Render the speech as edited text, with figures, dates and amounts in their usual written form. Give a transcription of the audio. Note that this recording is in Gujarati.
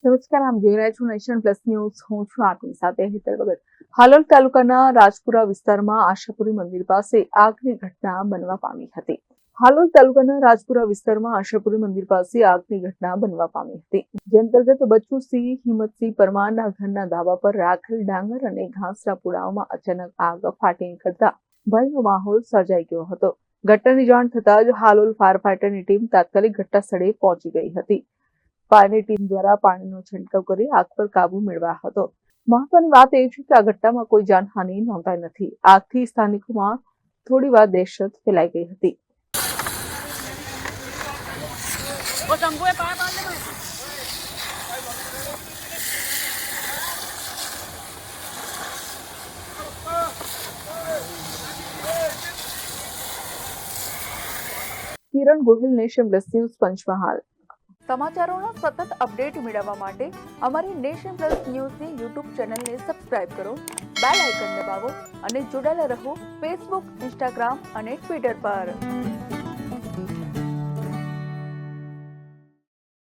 નમસ્કાર, આપ જોઈ રહ્યા છો નેશન પ્લસ ન્યૂઝ. હું છું આપની સાથે હેતલ ભગત. હાલોલ તાલુકાના રાજપુરા વિસ્તારમાં આશાપુરી મંદિર પાસે આગની ઘટના બનવા પામી હતી. હાલોલ તાલુકાના રાજપુરા વિસ્તારમાં આશાપુરી મંદિર પાસે આગની ઘટના બનવા પામી હતી. જે અંતર્ગત બચ્ચુસિંહ હિંમતસિંહ પરમારના ઘરના ધાબા પર રાખેલ ડાંગર અને ઘાસના પુડાઓમાં અચાનક આગ ફાટી નીકળતા ભયનો માહોલ સર્જાઈ ગયો હતો. ઘટનાની જાણ થતાં જ હાલોલ ફાયર ફાઈટરની ટીમ તાત્કાલિક ઘટના સ્થળે પહોંચી ગઈ હતી. ફાયરની ટીમ દ્વારા પાણીનો છંટકાવ કરી આગ પર કાબુ મેળવ્યો હતો. મહત્વની વાત એ છે કે આ ઘટનામાં કોઈ જાનહાનિ નોંધાઈ નથી. આગથી સ્થાનિકોમાં થોડીવાર દહેશત ફેલાઈ ગઈ હતી. Kiran Gohil, nation plus news, Panchmahal. સમાચારોનો સતત અપડેટ મેળવવા માટે અમારી નેશન પ્લસ ન્યૂઝની યુટ્યુબ ચેનલને સબસ્ક્રાઇબ કરો, બેલ આઇકન દબાવો અને જોડાયેલા રહો ફેસબુક, ઇન્સ્ટાગ્રામ અને ટ્વિટર પર.